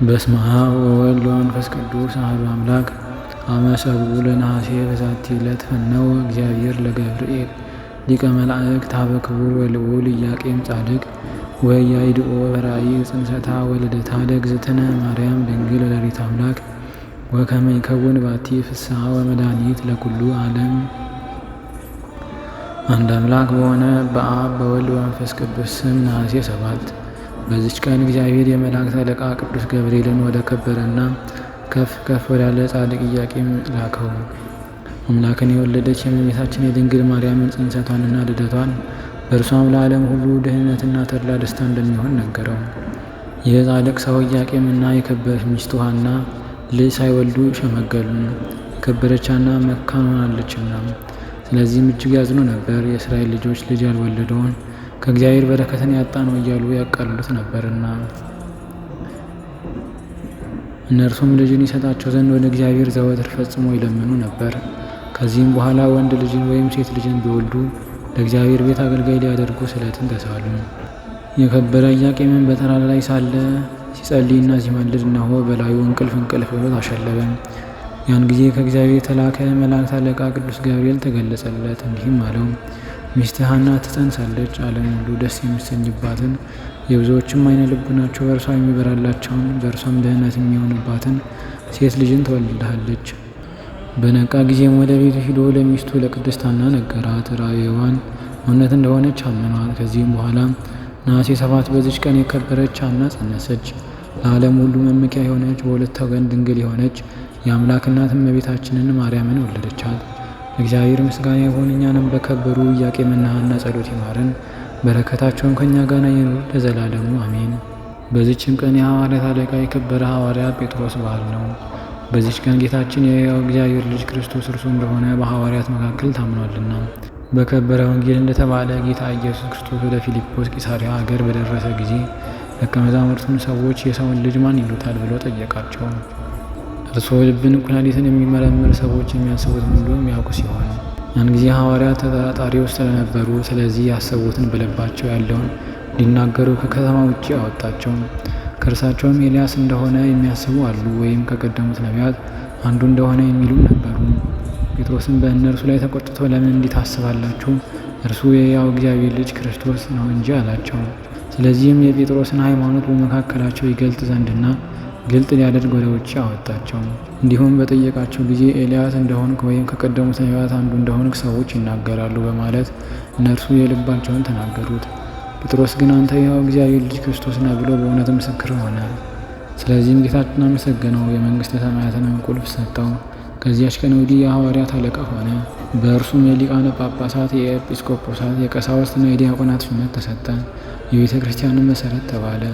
በስመ አብ ወወልድ ወመንፈስ ቅዱስ አሐዱ አምላክ። አመ ሰብኡ ለነሐሴ በዛቲ ዕለት ፈነወ እግዚአብሔር ለገብርኤል ሊቀ መላእክት ሀበ ክቡር ወልዑል ኢያቄም ጻድቅ ወኢያድኅኖ በራእይ ጽንሰታ ወልደታ ለእግዝእትነ ማርያም ድንግል ወላዲተ አምላክ ወከመ ይከውን ባቲ ፍስሐ ወመድኃኒት ለኩሉ ዓለም። አንድ አምላክ በሆነ በአብ በወልድ በመንፈስ ቅዱስ ስም ነሐሴ 7 በዚች ቀን እግዚአብሔር የመላእክት አለቃ ቅዱስ ገብርኤልን ወደ ከበረና ከፍ ከፍ ወዳለ ጻድቅ ኢያቄም ላከው። አምላክን የወለደች የእመቤታችን የድንግል ማርያምን ጽንሰቷንና ልደቷን በእርሷም ለዓለም ሁሉ ድህነትና ተድላ ደስታ እንደሚሆን ነገረው። ይህ ጻድቅ ሰው ኢያቄምና የከበረች ሚስቱ ሐና ልጅ ሳይወልዱ ሸመገሉ። የከበረች ሐና መካን ሆናለችና፣ ስለዚህም እጅግ ያዝኑ ነበር። የእስራኤል ልጆች ልጅ ያልወለደውን ከእግዚአብሔር በረከትን ያጣ ነው እያሉ ያቃልሉት ነበርና፣ እነርሱም ልጅን ይሰጣቸው ዘንድ ወደ እግዚአብሔር ዘወትር ፈጽሞ ይለምኑ ነበር። ከዚህም በኋላ ወንድ ልጅን ወይም ሴት ልጅን ቢወልዱ ለእግዚአብሔር ቤት አገልጋይ ሊያደርጉ ስለትን ተሳሉ። የከበረ ኢያቄምን በተራራ ላይ ሳለ ሲጸልይና ሲማልድ እነሆ በላዩ እንቅልፍ ብሎት አሸለበ። ያን ጊዜ ከእግዚአብሔር የተላከ መላእክት አለቃ ቅዱስ ገብርኤል ተገለጸለት፣ እንዲህም አለው፦ ሚስትህ ሐና ትጸንሳለች፣ ዓለም ሁሉ ደስ የሚሰኝባትን የብዙዎችም ዓይነ ልቡናቸው በእርሷ የሚበራላቸውን በእርሷም ድህነት የሚሆንባትን ሴት ልጅን ትወልድሃለች። በነቃ ጊዜም ወደ ቤቱ ሂዶ ለሚስቱ ለቅድስት ሐና ነገራት። ራእይዋን እውነት እንደሆነች አመኗት። ከዚህም በኋላ ነሐሴ 7 በዚች ቀን የከበረች ሐና ጸነሰች። ለዓለም ሁሉ መመኪያ የሆነች በሁለት ወገን ድንግል የሆነች የአምላክ እናት እመቤታችንን ማርያምን ወለደቻት። እግዚአብሔር ምስጋና ይሁን፣ እኛንም በከበሩ ኢያቄምና ሐና ጸሎት ይማረን፣ በረከታቸውን ከእኛ ጋር ይኑር ለዘላለሙ አሜን። በዚችም ቀን የሐዋርያት አለቃ የከበረ ሐዋርያ ጴጥሮስ በዓል ነው። በዚች ቀን ጌታችን የሕያው እግዚአብሔር ልጅ ክርስቶስ እርሱ እንደሆነ በሐዋርያት መካከል ታምኗልና፣ በከበረ ወንጌል እንደተባለ ጌታ ኢየሱስ ክርስቶስ ወደ ፊልጶስ ቂሳርያ አገር በደረሰ ጊዜ ደቀ መዛሙርቱን ሰዎች የሰውን ልጅ ማን ይሉታል ብሎ ጠየቃቸው። እርስዎ ልብን ኩላሊትን የሚመረምር ሰዎች የሚያስቡትን ሁሉ የሚያውቁ ሲሆን፣ ያን ጊዜ ሐዋርያት ተጠራጣሪዎች ስለነበሩ ስለዚህ ያሰቡትን በልባቸው ያለውን ሊናገሩ ከከተማ ውጭ አወጣቸው። ከእርሳቸውም ኤልያስ እንደሆነ የሚያስቡ አሉ፣ ወይም ከቀደሙት ነቢያት አንዱ እንደሆነ የሚሉም ነበሩ። ጴጥሮስም በእነርሱ ላይ ተቆጥቶ ለምን እንዲህ ታስባላችሁ? እርሱ የሕያው እግዚአብሔር ልጅ ክርስቶስ ነው እንጂ አላቸው። ስለዚህም የጴጥሮስን ሃይማኖት በመካከላቸው ይገልጥ ዘንድና ግልጥ ሊያደርግ ወደ ውጭ አወጣቸው። እንዲሁም በጠየቃቸው ጊዜ ኤልያስ እንደሆንክ ወይም ከቀደሙት ነቢያት አንዱ እንደሆንክ ሰዎች ይናገራሉ በማለት እነርሱ የልባቸውን ተናገሩት። ጴጥሮስ ግን አንተ የሕያው እግዚአብሔር ልጅ ክርስቶስ ነህ ብሎ በእውነት ምስክር ሆነ። ስለዚህም ጌታችን አመሰገነው፣ የመንግሥተ ሰማያትንም ቁልፍ ሰጠው። ከዚያች ቀን ወዲህ የሐዋርያት አለቃ ሆነ። በእርሱም የሊቃነ ጳጳሳት፣ የኤጲስቆጶሳት፣ የቀሳውስትና የዲያቆናት ሹመት ተሰጠ። የቤተ ክርስቲያንን መሠረት ተባለ።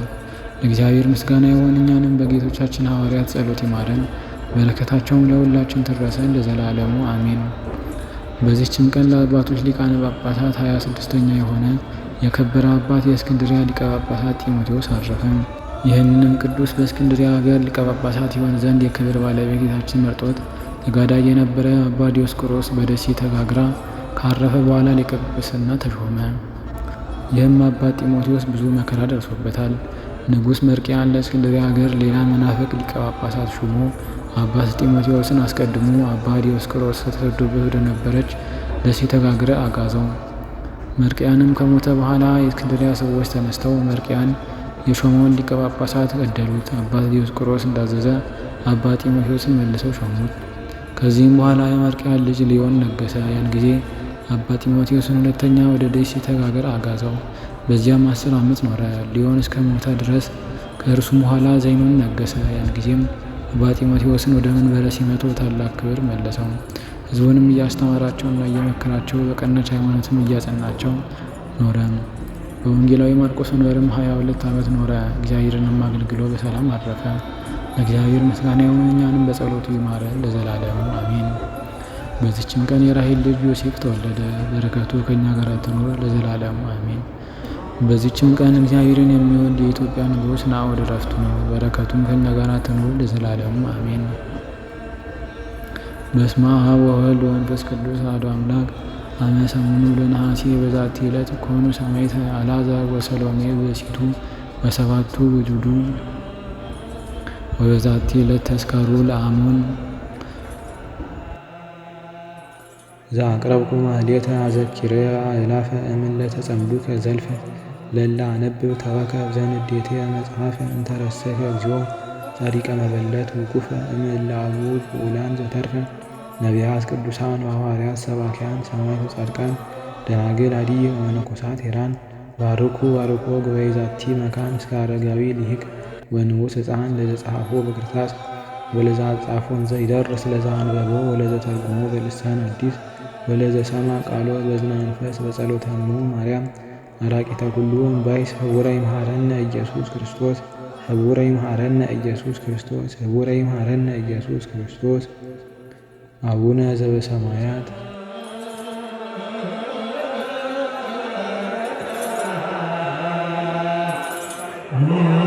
ለእግዚአብሔር ምስጋና ይሁን፣ እኛንም በጌቶቻችን ሐዋርያት ጸሎት ይማረን፣ በረከታቸውም ለሁላችን ትድረሰን ለዘላለሙ አሜን። በዚችም ቀን ለአባቶች ሊቃነ ጳጳሳት 26ኛ የሆነ የከበረ አባት የእስክንድርያ ሊቀ ጳጳሳት ጢሞቴዎስ አረፈ። ይህንንም ቅዱስ በእስክንድርያ ሀገር ሊቀ ጳጳሳት ይሆን ዘንድ የክብር ባለቤት ጌታችን መርጦት ተጋዳይ የነበረ አባ ዲዮስቆሮስ በደሴተ ጋግራ ካረፈ በኋላ ሊቀ ጵጵስና ተሾመ። ይህም አባት ጢሞቴዎስ ብዙ መከራ ደርሶበታል። ንጉሥ መርቅያን ለእስክንድርያ ሀገር ሌላ መናፍቅ ሊቀ ጳጳሳት ሹሞ አባት ጢሞቴዎስን አስቀድሞ አባ ዲዮስቆሮስ ተሰዶበት ወደ ነበረች ደሴተ ጋግረ አጋዘው። መርቅያንም ከሞተ በኋላ የእስክንድርያ ሰዎች ተነስተው መርቅያን የሾመውን ሊቀ ጳጳሳት ገደሉት። አባት ዲዮስቆሮስ እንዳዘዘ አባ ጢሞቴዎስን መልሰው ሾሙት። ከዚህም በኋላ የመርቅያን ልጅ ሊዮን ነገሰ። ያን ጊዜ አባ ጢሞቴዎስን ሁለተኛ ወደ ደሴተ ጋግረ አጋዘው። በዚያም 10 ዓመት ኖረ። ሊዮን እስከ ሞተ ድረስ። ከእርሱም በኋላ ዘይኑን ነገሰ። ያን ጊዜም አባ ጢሞቴዎስን ወደ መንበረ ሲመቱ ታላቅ ክብር መለሰው። ሕዝቡንም እያስተማራቸውና እየመከራቸው በቀናች ሃይማኖትም እያጸናቸው ኖረ። በወንጌላዊ ማርቆስ ወንበርም 22 ዓመት ኖረ። እግዚአብሔርንም አገልግሎ በሰላም አረፈ። ለእግዚአብሔር ምስጋና ይሁን፣ እኛንም በጸሎቱ ይማረን ለዘላለሙ አሜን። በዚችም ቀን የራሔል ልጅ ዮሴፍ ተወለደ። በረከቱ ከእኛ ጋር ትኖር ለዘላለሙ አሜን። በዚችም ቀን እግዚአብሔርን የሚወድ የኢትዮጵያ ንጉሥ ናዖድ ዕረፍቱ ነው። በረከቱም ከእኛ ጋር ትኖር ለዘላለሙ አሜን። በስመ አብ ወወልድ ወመንፈስ ቅዱስ አሐዱ አምላክ። አመ ሰሙኑ ለነሐሴ በዛቲ ዕለት ኮኑ ሰማዕት አልዓዛር ወሰሎሜ ብእሲቱ ወሰባቱ ውጁዱ ወበዛቲ ዕለት ተስካሩ ለአሞን ዘአቅረብኩ ማህሌተ አዘኪረ አእላፈ እምእለ ተጸምዱከ ዘልፈ ለላ አነብብ ተወከብ ዘንዴቴ መጽሐፈ እንተረሰከ እግዚኦ ጻድቀ መበለት ውቁፈ እምእለ አብኡ ብኡላን ዘተርፈ ነቢያት ቅዱሳን ወሐዋርያት ሰባክያን ሰማዕታት ጻድቃን ደናግል አድኅ ወመነኮሳት ሄራን ባርኩ ባርኮ ጉባኤ ዛቲ መካን እስከ አረጋዊ ሊቅ ወንዑስ ሕፃን ለዘጸሐፎ በክርታስ ወለዛ ጻፎን ዘይደርስ ለዛ አንበቦ ወለዘ ተርጉሞ በልሳን አዲስ ወለዘ ሰማ ቃሎ በዝነ መንፈስ በጸሎተሙ ማርያም አራቂተ ኩሉ እምባይስ ህቡረ ይምሃረነ ኢየሱስ ክርስቶስ ህቡረ ይምሃረነ ኢየሱስ ክርስቶስ ህቡረ ይምሃረነ ኢየሱስ ክርስቶስ። አቡነ ዘበሰማያት Amen.